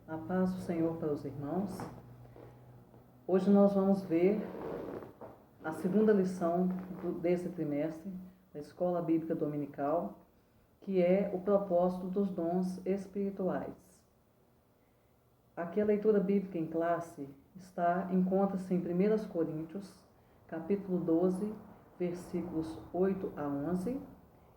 A paz do Senhor para os irmãos. Hoje nós vamos ver a segunda lição desse trimestre da Escola Bíblica Dominical, que é o propósito dos dons espirituais. Aqui a leitura bíblica em classe encontra-se em 1 Coríntios, capítulo 12, versículos 8 a 11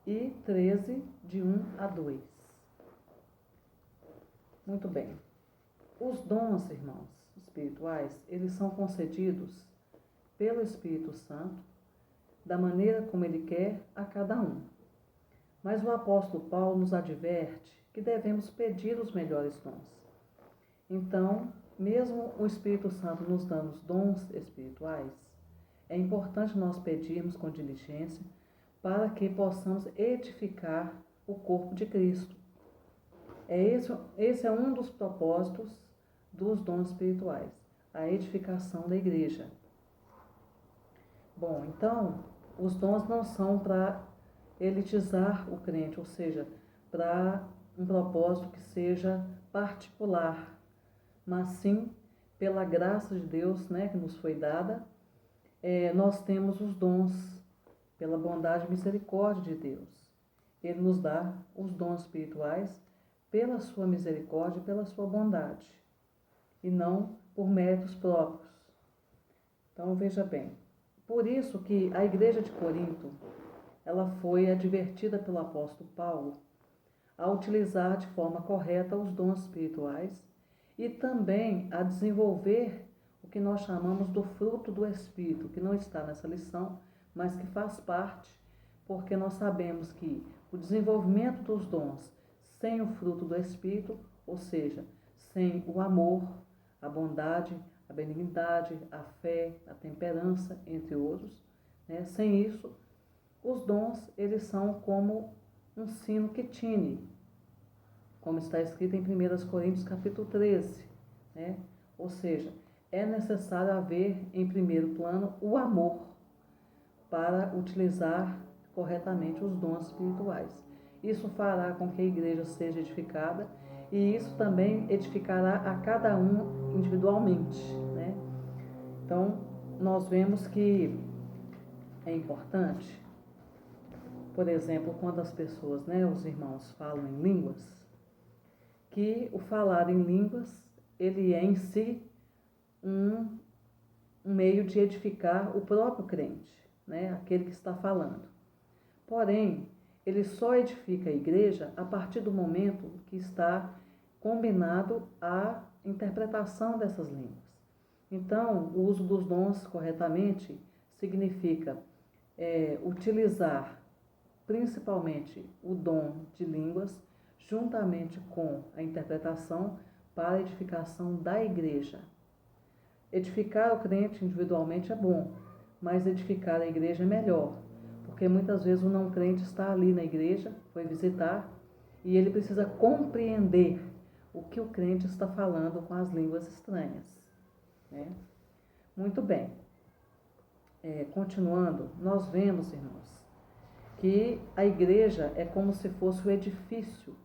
e 13, de 1 a 2. Muito bem. Os dons, irmãos, espirituais, eles são concedidos pelo Espírito Santo da maneira como ele quer a cada um. Mas o apóstolo Paulo nos adverte que devemos pedir os melhores dons. Então, mesmo o Espírito Santo nos dando os dons espirituais, é importante nós pedirmos com diligência para que possamos edificar o corpo de Cristo. Esse é um dos propósitos dos dons espirituais, a edificação da igreja. Bom, então, os dons não são para elitizar o crente, ou seja, para um propósito que seja particular, mas sim, pela graça de Deus, que nos foi dada, nós temos os dons, pela bondade e misericórdia de Deus. Ele nos dá os dons espirituais pela sua misericórdia e pela sua bondade, e não por méritos próprios. Então, veja bem, por isso que a igreja de Corinto, ela foi advertida pelo apóstolo Paulo a utilizar de forma correta os dons espirituais e também a desenvolver o que nós chamamos do fruto do Espírito, que não está nessa lição, mas que faz parte, porque nós sabemos que o desenvolvimento dos dons sem o fruto do Espírito, ou seja, sem o amor, a bondade, a benignidade, a fé, a temperança, entre outros, sem isso, os dons, eles são como um sino que tine, como está escrito em 1 Coríntios capítulo 13, Ou seja, é necessário haver em primeiro plano o amor para utilizar corretamente os dons espirituais. Isso fará com que a igreja seja edificada e isso também edificará a cada um individualmente, Então, nós vemos que é importante, por exemplo, quando as pessoas, os irmãos falam em línguas, que o falar em línguas, ele é em si um meio de edificar o próprio crente, aquele que está falando. Porém, ele só edifica a igreja a partir do momento que está combinado a interpretação dessas línguas. Então, o uso dos dons corretamente significa utilizar principalmente o dom de línguas juntamente com a interpretação para a edificação da igreja. Edificar o crente individualmente é bom, mas edificar a igreja é melhor, porque muitas vezes o não crente está ali na igreja, foi visitar, e ele precisa compreender o que o crente está falando com as línguas estranhas. Muito bem. Continuando, nós vemos, irmãos, que a igreja é como se fosse o edifício,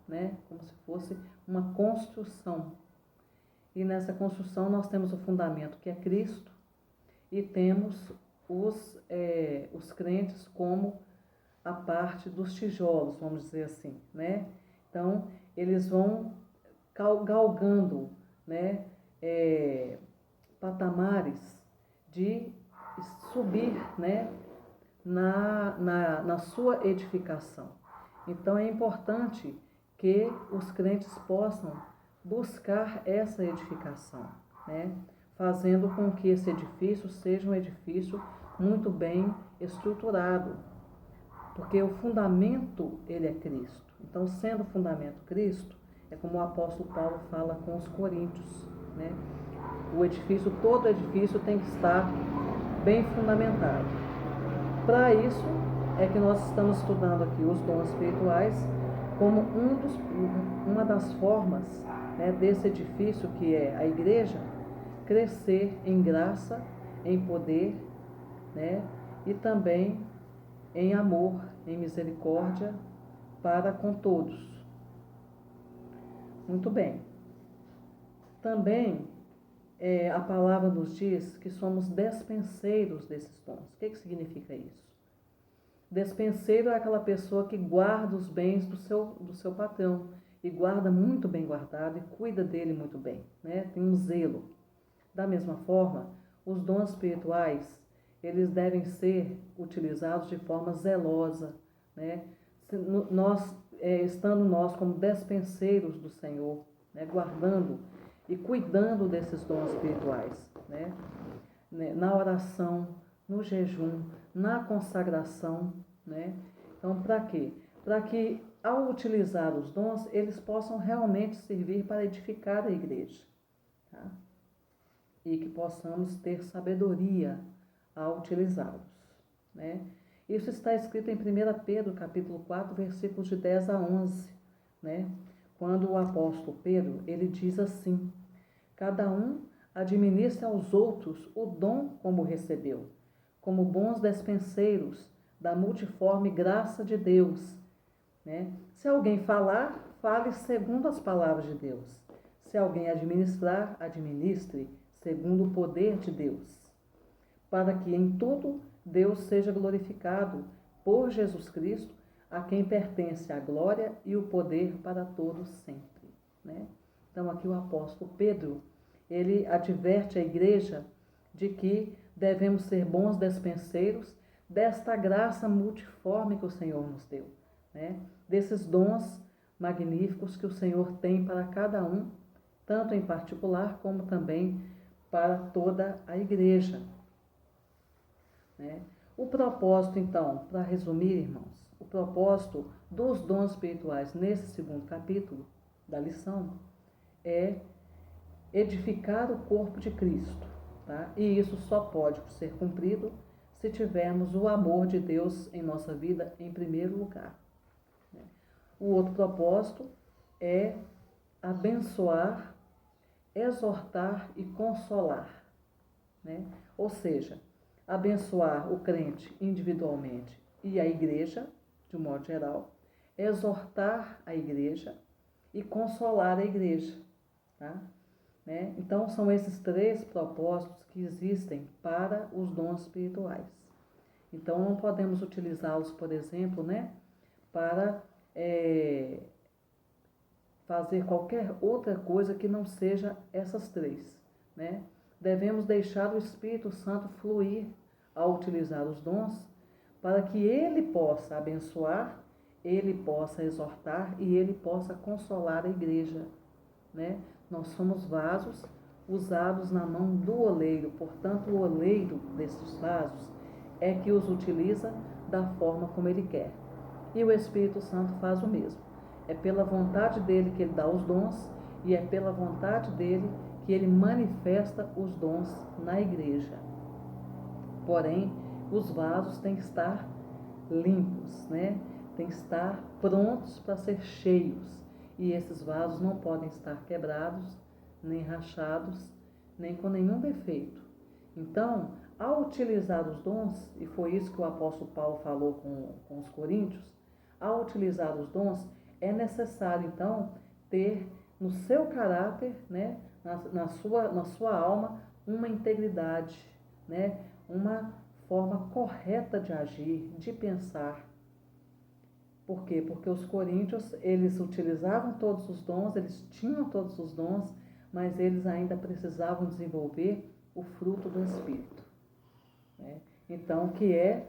como se fosse uma construção. E nessa construção nós temos o fundamento, que é Cristo, e temos os crentes como a parte dos tijolos, vamos dizer assim, Então, eles vão galgando, patamares de subir, na sua edificação. Então, é importante que os crentes possam buscar essa edificação, fazendo com que esse edifício seja um edifício muito bem estruturado, porque o fundamento, ele é Cristo. Então, sendo o fundamento Cristo, é como o apóstolo Paulo fala com os coríntios, O edifício, todo edifício tem que estar bem fundamentado. Para isso é que nós estamos estudando aqui os dons espirituais como uma das formas desse edifício que é a igreja crescer em graça, em poder, e também em amor, em misericórdia para com todos. Muito bem. Também a palavra nos diz que somos despenseiros desses dons. O que significa isso? Despenseiro é aquela pessoa que guarda os bens do seu patrão, e guarda muito bem guardado e cuida dele muito bem, né? Tem um zelo. Da mesma forma, os dons espirituais, eles devem ser utilizados de forma zelosa, né? Estando nós como despenseiros do Senhor, né? Guardando e cuidando desses dons espirituais, né? Na oração, no jejum, na consagração, né? Então, para quê? Para que, ao utilizar os dons, eles possam realmente servir para edificar a igreja, tá? E que possamos ter sabedoria ao utilizá-los, né? Isso está escrito em 1 Pedro, capítulo 4, versículos de 10 a 11, né? Quando o apóstolo Pedro, ele diz assim: cada um administra aos outros o dom como recebeu, como bons despenseiros da multiforme graça de Deus, né? Se alguém falar, fale segundo as palavras de Deus. Se alguém administrar, administre segundo o poder de Deus, para que em tudo Deus seja glorificado por Jesus Cristo, a quem pertence a glória e o poder para todos sempre, né? Então aqui o apóstolo Pedro, ele adverte a igreja de que devemos ser bons despenseiros desta graça multiforme que o Senhor nos deu, né? Desses dons magníficos que o Senhor tem para cada um, tanto em particular como também para toda a igreja, né? O propósito, então, para resumir, irmãos, o propósito dos dons espirituais nesse segundo capítulo da lição é edificar o corpo de Cristo, tá? E isso só pode ser cumprido se tivermos o amor de Deus em nossa vida em primeiro lugar, né? O outro propósito é abençoar, exortar e consolar, né? Ou seja, abençoar o crente individualmente e a igreja, de um modo geral, exortar a igreja e consolar a igreja, tá? Né? Então, são esses três propósitos que existem para os dons espirituais. Então, não podemos utilizá-los, por exemplo, né, para fazer qualquer outra coisa que não seja essas três, né? Devemos deixar o Espírito Santo fluir ao utilizar os dons, para que ele possa abençoar, ele possa exortar e ele possa consolar a igreja, né? Nós somos vasos usados na mão do oleiro, portanto, o oleiro desses vasos é que os utiliza da forma como ele quer. E o Espírito Santo faz o mesmo. É pela vontade dele que ele dá os dons e é pela vontade dele que ele manifesta os dons na igreja. Porém, os vasos têm que estar limpos, né? Tem que estar prontos para ser cheios. E esses vasos não podem estar quebrados, nem rachados, nem com nenhum defeito. Então, ao utilizar os dons, e foi isso que o apóstolo Paulo falou com os coríntios, ao utilizar os dons, é necessário, então, ter no seu caráter, né, na sua alma, uma integridade, né, uma forma correta de agir, de pensar. Por quê? Porque os coríntios, eles utilizavam todos os dons, eles tinham todos os dons, mas eles ainda precisavam desenvolver o fruto do Espírito, né? Então, que é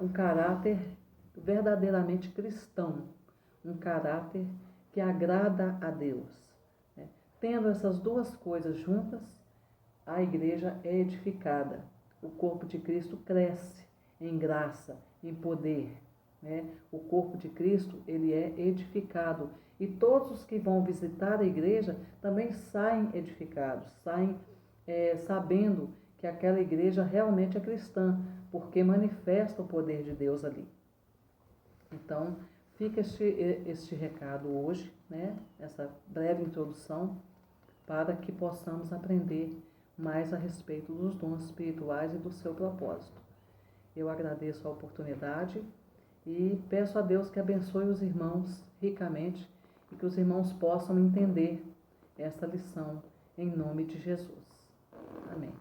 um caráter verdadeiramente cristão, um caráter que agrada a Deus, né? Tendo essas duas coisas juntas, a igreja é edificada, o corpo de Cristo cresce em graça, em poder, né? O corpo de Cristo, ele é edificado, e todos os que vão visitar a igreja também saem edificados, saem sabendo que aquela igreja realmente é cristã, porque manifesta o poder de Deus ali. Então, fica este recado hoje, né? Essa breve introdução, para que possamos aprender mais a respeito dos dons espirituais e do seu propósito. Eu agradeço a oportunidade e peço a Deus que abençoe os irmãos ricamente e que os irmãos possam entender essa lição em nome de Jesus. Amém.